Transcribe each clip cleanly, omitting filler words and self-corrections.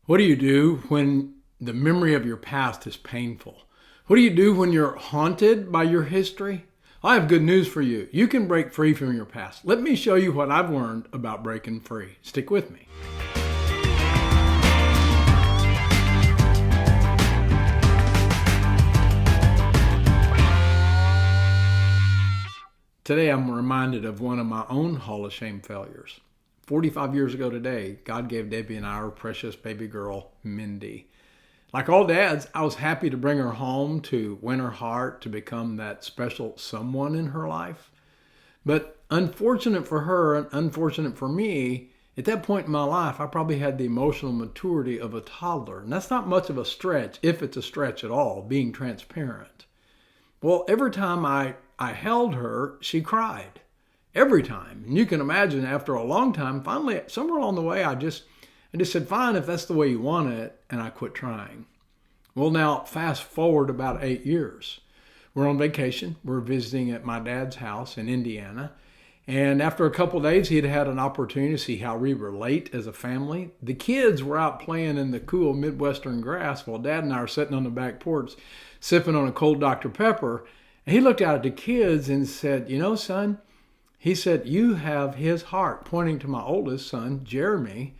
What do you do when the memory of your past is painful? What do you do when you're haunted by your history? I have good news for you. You can break free from your past. Let me show you what I've learned about breaking free. Stick with me. Today I'm reminded of one of my own Hall of Shame failures. 45 years ago today, God gave Debbie and I our precious baby girl, Mindy. Like all dads, I was happy to bring her home, to win her heart, to become that special someone in her life. But unfortunate for her and unfortunate for me, at that point in my life, I probably had the emotional maturity of a toddler. And that's not much of a stretch, if it's a stretch at all, being transparent. Well, every time I held her, she cried. Every time. And you can imagine after a long time, finally, somewhere along the way, I just said, fine, if that's the way you want it, and I quit trying. Well, now, fast forward about 8 years. We're on vacation. We're visiting at my dad's house in Indiana. And after a couple of days, he'd had an opportunity to see how we relate as a family. The kids were out playing in the cool Midwestern grass while Dad and I are sitting on the back porch sipping on a cold Dr. Pepper. And he looked out at the kids and said, you know, son, he said, you have his heart, pointing to my oldest son, Jeremy.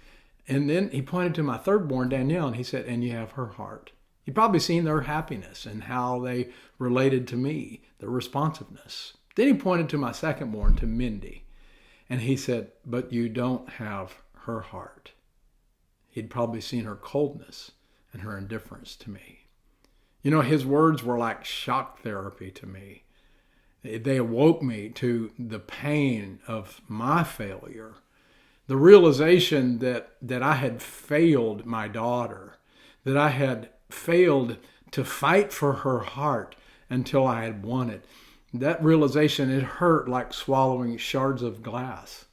And then he pointed to my third born, Danielle, and he said, and you have her heart. You'd probably seen their happiness and how they related to me, their responsiveness. Then he pointed to my second born, to Mindy. And he said, but you don't have her heart. He'd probably seen her coldness and her indifference to me. You know, his words were like shock therapy to me. They awoke me to the pain of my failure, the realization that I had failed my daughter, that I had failed to fight for her heart until I had won it. That realization, it hurt like swallowing shards of glass.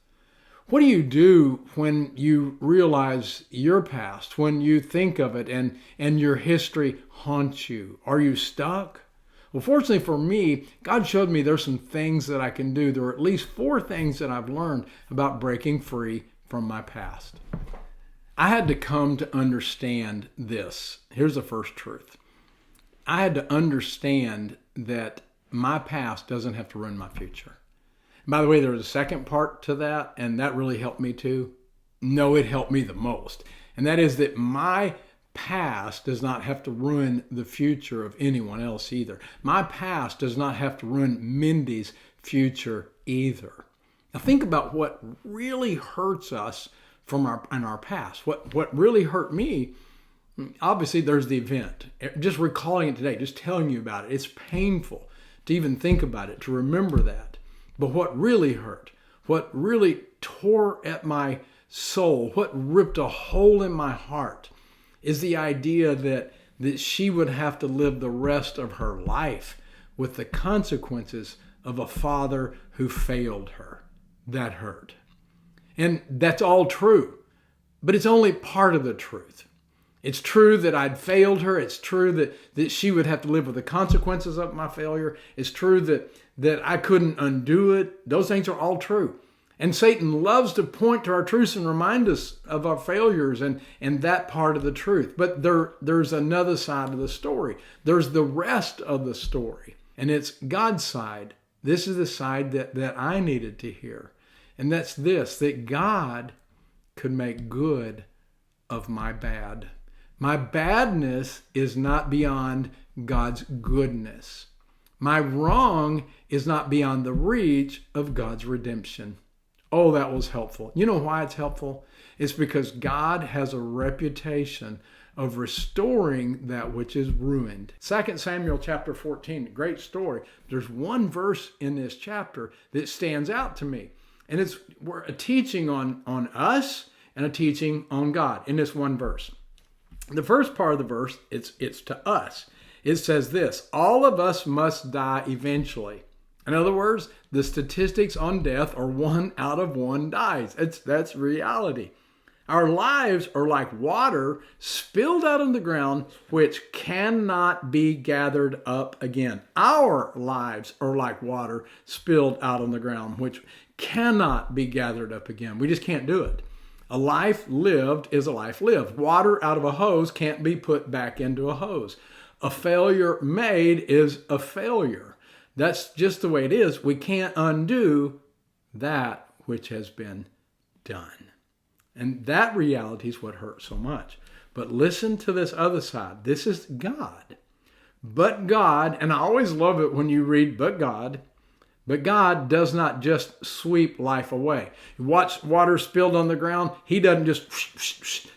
What do you do when you realize your past, when you think of it and your history haunts you? Are you stuck? Well, fortunately for me, God showed me there's some things that I can do. There are at least 4 things that I've learned about breaking free from my past. I had to come to understand this. Here's the first truth. I had to understand that my past doesn't have to ruin my future. By the way, there was a second part to that, and that really helped me too. No, it helped me the most. And that is that my past does not have to ruin the future of anyone else either. My past does not have to ruin Mindy's future either. Now think about what really hurts us in our past. What really hurt me, obviously there's the event. Just recalling it today, just telling you about it, it's painful to even think about it, to remember that. But what really hurt, what really tore at my soul, what ripped a hole in my heart is the idea that she would have to live the rest of her life with the consequences of a father who failed her. That hurt. And that's all true, but it's only part of the truth. It's true that I'd failed her. It's true that she would have to live with the consequences of my failure. It's true that I couldn't undo it. Those things are all true. And Satan loves to point to our truths and remind us of our failures and that part of the truth. But there's another side of the story. There's the rest of the story. And it's God's side. This is the side that I needed to hear. And that's this, that God could make good of my bad. My badness is not beyond God's goodness. My wrong is not beyond the reach of God's redemption. Oh, that was helpful. You know why it's helpful? It's because God has a reputation of restoring that which is ruined. 2 Samuel chapter 14, great story. There's one verse in this chapter that stands out to me. And it's a teaching on us and a teaching on God in this one verse. The first part of the verse, it's to us. It says this, all of us must die eventually. In other words, the statistics on death are 1 out of 1 dies. That's reality. Our lives are like water spilled out on the ground, which cannot be gathered up again. Our lives are like water spilled out on the ground, which cannot be gathered up again. We just can't do it. A life lived is a life lived. Water out of a hose can't be put back into a hose. A failure made is a failure. That's just the way it is. We can't undo that which has been done. And that reality is what hurts so much. But listen to this other side. This is God. But God, and I always love it when you read but God does not just sweep life away. You watch water spilled on the ground. He doesn't just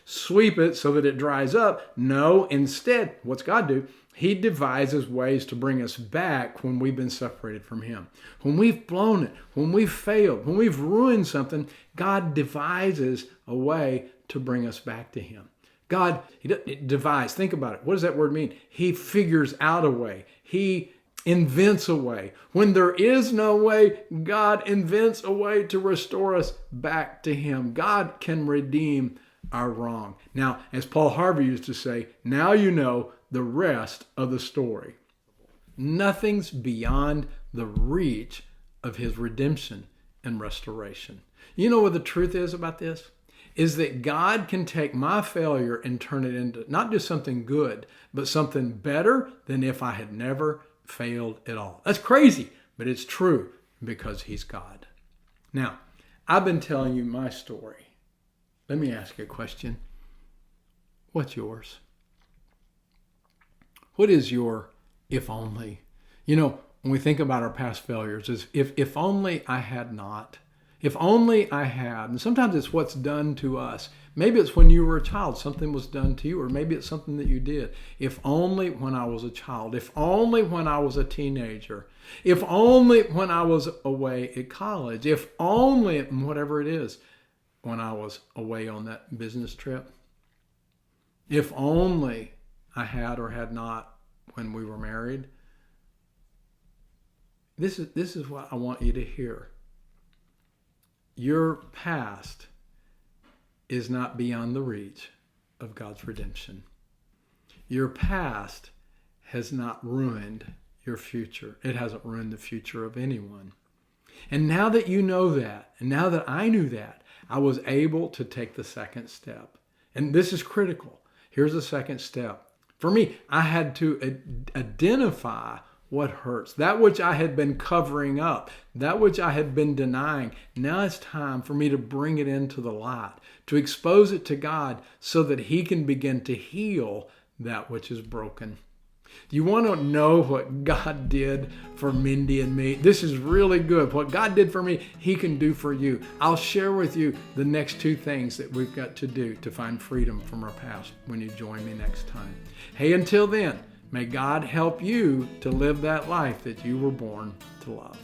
sweep it so that it dries up. No, instead, what's God do? He devises ways to bring us back when we've been separated from Him. When we've blown it, when we've failed, when we've ruined something, God devises a way to bring us back to Him. God, He doesn't devise. Think about it. What does that word mean? He figures out a way. He invents a way. When there is no way, God invents a way to restore us back to Him. God can redeem our wrong. Now, as Paul Harvey used to say, now you know the rest of the story. Nothing's beyond the reach of His redemption and restoration. You know what the truth is about this? Is that God can take my failure and turn it into not just something good, but something better than if I had never failed at all. That's crazy, but it's true because He's God. Now, I've been telling you my story. Let me ask you a question. What's yours? What is your if only? You know, when we think about our past failures, is if only I had not. If only I had. And sometimes it's what's done to us. Maybe it's when you were a child, something was done to you, or maybe it's something that you did. If only when I was a child. If only when I was a teenager. If only when I was away at college. If only, whatever it is, when I was away on that business trip. If only I had or had not when we were married. This is what I want you to hear. Your past is not beyond the reach of God's redemption. Your past has not ruined your future. It hasn't ruined the future of anyone. And now that you know that, and now that I knew that, I was able to take the second step. And this is critical. Here's the second step. For me, I had to identify what hurts, that which I had been covering up, that which I had been denying. Now it's time for me to bring it into the light, to expose it to God so that He can begin to heal that which is broken. Do you want to know what God did for Mindy and me? This is really good. What God did for me, He can do for you. I'll share with you the next 2 things that we've got to do to find freedom from our past when you join me next time. Hey, until then, may God help you to live that life that you were born to love.